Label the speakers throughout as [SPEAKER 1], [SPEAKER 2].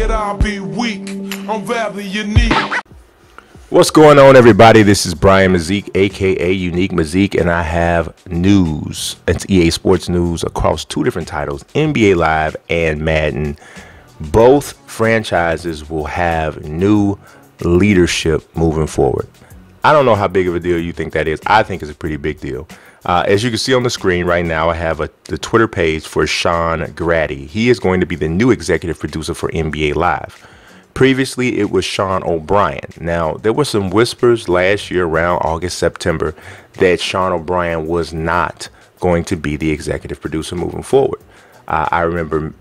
[SPEAKER 1] scared I'll be weak. I'm very unique.
[SPEAKER 2] What's going on, everybody? This is Brian Mazik, aka Unique Mazik, and I have news. It's EA Sports news across two different titles, NBA Live and Madden. Both franchises will have new leadership moving forward. I don't know how big of a deal you think that is. I think it's a pretty big deal. As you can see on the screen right now, I have the Twitter page for Sean Grady. He is going to be the new executive producer for NBA Live. Previously, it was Sean O'Brien. Now, there were some whispers last year around August, September that Sean O'Brien was not going to be the executive producer moving forward. I remember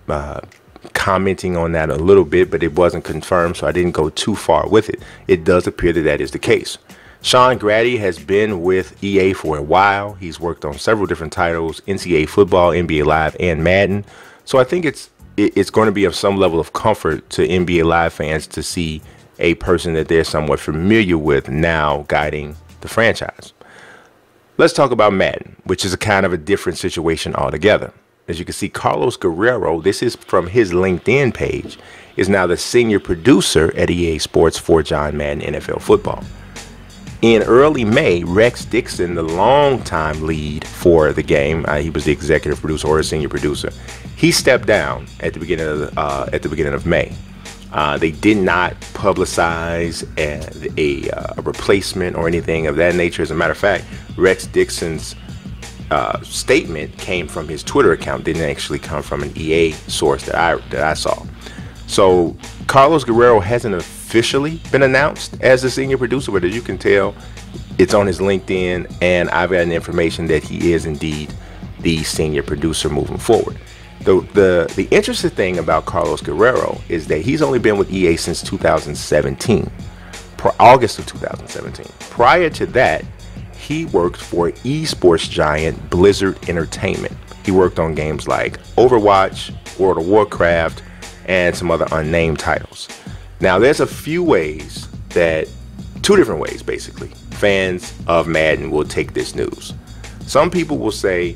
[SPEAKER 2] commenting on that a little bit, but it wasn't confirmed, so I didn't go too far with it. It does appear that that is the case. Sean Grady has been with EA for a while. He's worked on several different titles, NCAA football, NBA Live, and Madden. So I think it's going to be of some level of comfort to NBA Live fans to see a person that they're somewhat familiar with now guiding the franchise. Let's talk about Madden, which is a kind of a different situation altogether. As you can see, Carlos Guerrero, this is from his LinkedIn page, is now the senior producer at EA Sports for John Madden NFL Football. In early May, Rex Dixon, the longtime lead for the game, he was the executive producer or a senior producer, he stepped down at the beginning of May. They did not publicize a replacement or anything of that nature. As a matter of fact, Rex Dixon's statement came from his Twitter account, didn't actually come from an EA source that I saw. So Carlos Guerrero hasn't officially been announced as the senior producer, but as you can tell, it's on his LinkedIn, and I've gotten information that he is indeed the senior producer moving forward. The interesting thing about Carlos Guerrero is that he's only been with EA since 2017, August of 2017. Prior to that, he worked for esports giant Blizzard Entertainment. He worked on games like Overwatch, World of Warcraft, and some other unnamed titles. Now, there's a few ways two different ways basically, fans of Madden will take this news. Some people will say,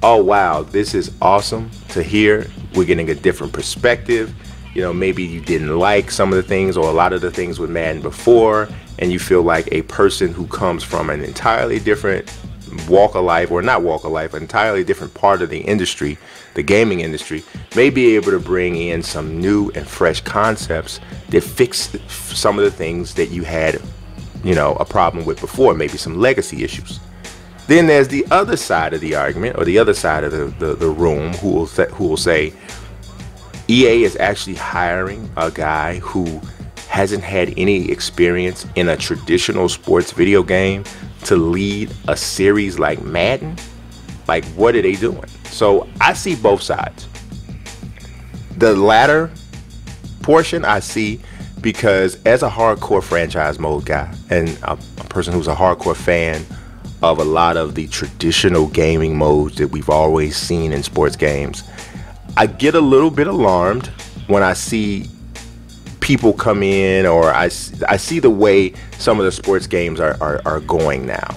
[SPEAKER 2] oh wow, this is awesome to hear. We're getting a different perspective. You know, maybe you didn't like some of the things or a lot of the things with Madden before, and you feel like a person who comes from an entirely different walk of life, or not walk of life, an entirely different part of the industry, the gaming industry, may be able to bring in some new and fresh concepts that fix some of the things that you had, you know, a problem with before, maybe some legacy issues. Then there's the other side of the argument, or the other side of the room, who will say EA is actually hiring a guy who hasn't had any experience in a traditional sports video game to lead a series like Madden. Like, what are they doing? So I see both sides. The latter portion I see because as a hardcore franchise mode guy and a person who's a hardcore fan of a lot of the traditional gaming modes that we've always seen in sports games, I get a little bit alarmed when I see people come in, or I see the way some of the sports games are going now.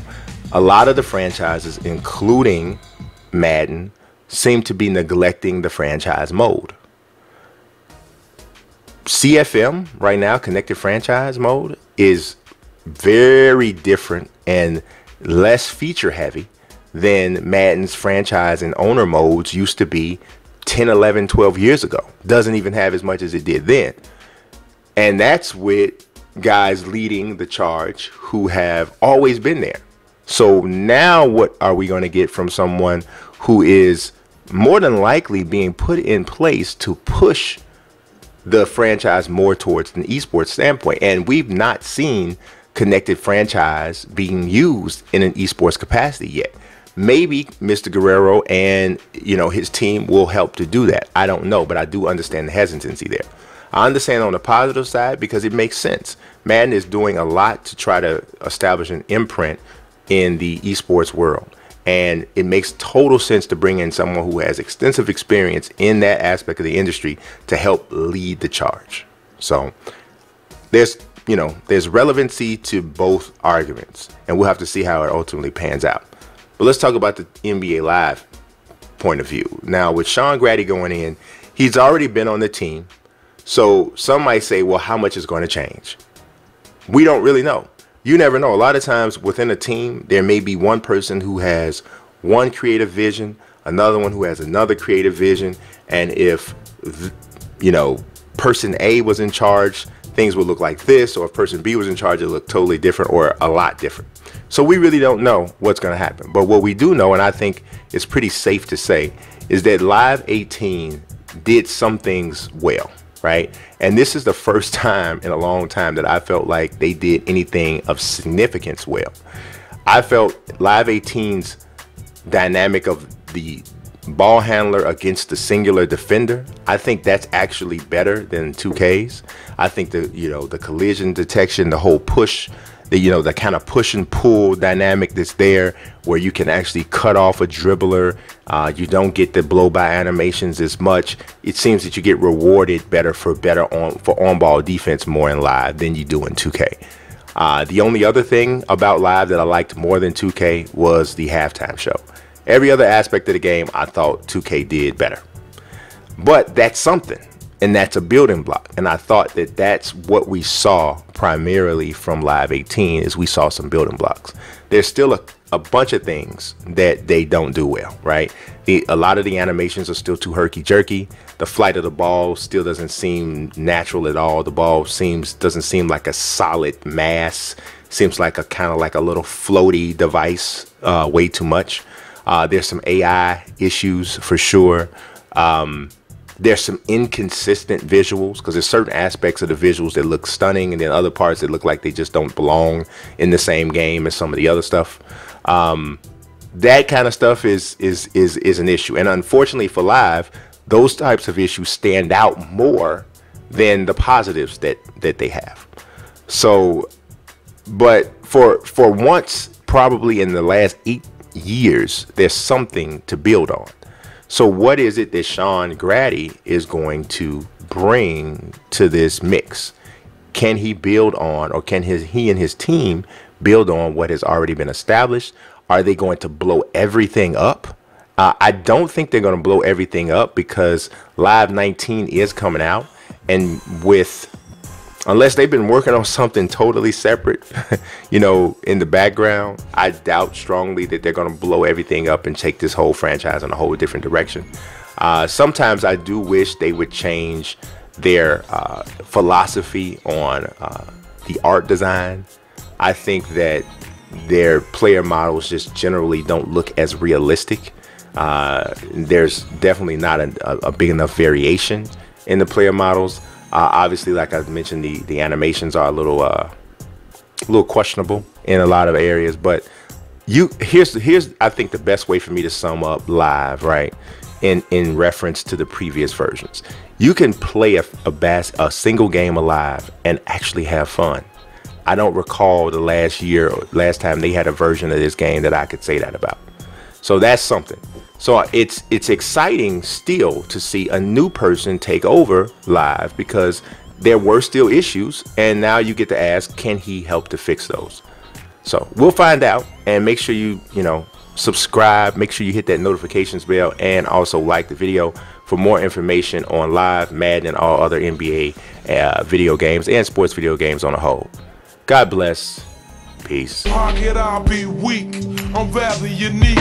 [SPEAKER 2] A lot of the franchises, including Madden, seem to be neglecting the franchise mode. CFM right now, Connected Franchise Mode, is very different and less feature heavy than Madden's franchise and owner modes used to be 10, 11, 12 years ago. Doesn't even have as much as it did then. And that's with guys leading the charge who have always been there. So now what are we going to get from someone who is more than likely being put in place to push the franchise more towards an esports standpoint? And we've not seen Connected Franchise being used in an esports capacity yet. Maybe Mr. Guerrero and, you know, his team will help to do that. I don't know, but I do understand the hesitancy there. I understand on the positive side because it makes sense. Madden is doing a lot to try to establish an imprint in the esports world, and it makes total sense to bring in someone who has extensive experience in that aspect of the industry to help lead the charge. So there's relevancy to both arguments, and we'll have to see how it ultimately pans out. But let's talk about the NBA Live point of view. Now, with Sean Grady going in, he's already been on the team. So some might say, well, how much is going to change? We don't really know. You never know. A lot of times within a team, there may be one person who has one creative vision, another one who has another creative vision. And if, you know, person A was in charge, things would look like this, or if person B was in charge, it would look totally different or a lot different. So we really don't know what's going to happen. But what we do know, and I think it's pretty safe to say, is that Live 18 did some things well, right? And this is the first time in a long time that I felt like they did anything of significance well. I felt Live 18's dynamic of the ball handler against the singular defender, I think that's actually better than 2K's. I think the collision detection, the whole push, the kind of push and pull dynamic that's there, where you can actually cut off a dribbler. You don't get the blow by animations as much. It seems that you get rewarded better for on-ball defense more in Live than you do in 2K. The only other thing about Live that I liked more than 2K was the halftime show. Every other aspect of the game, I thought 2K did better. But that's something, and that's a building block. And I thought that that's what we saw primarily from Live 18, is we saw some building blocks. There's still a bunch of things that they don't do well, right? A lot of the animations are still too herky-jerky. The flight of the ball still doesn't seem natural at all. The ball doesn't seem like a solid mass. Seems like a kind of like a little floaty device, way too much. There's some AI issues for sure. There's some inconsistent visuals, because there's certain aspects of the visuals that look stunning, and then other parts that look like they just don't belong in the same game as some of the other stuff. That kind of stuff is an issue, and unfortunately for Live, those types of issues stand out more than the positives that they have. So, but for once, probably in the last 8 years, there's something to build on. So what is it that Sean Grady is going to bring to this mix? Can he build on, or can he and his team build on what has already been established? Are they going to blow everything up? I don't think they're going to blow everything up, because Live 19 is coming out, and unless they've been working on something totally separate, in the background, I doubt strongly that they're going to blow everything up and take this whole franchise in a whole different direction. Sometimes I do wish they would change their philosophy on the art design. I think that their player models just generally don't look as realistic. There's definitely not a big enough variation in the player models. Obviously, like I mentioned, the animations are a little questionable in a lot of areas. But here's I think the best way for me to sum up Live, right? In reference to the previous versions, you can play a single game of Live and actually have fun. I don't recall the last time they had a version of this game that I could say that about. So that's something. So it's exciting still to see a new person take over Live, because there were still issues, and now you get to ask, can he help to fix those? So we'll find out, and make sure you subscribe, make sure you hit that notifications bell, and also like the video for more information on Live, Madden, and all other NBA video games and sports video games on a whole. God bless. Peace.
[SPEAKER 1] Pocket, I'll be weak. I'm rather unique.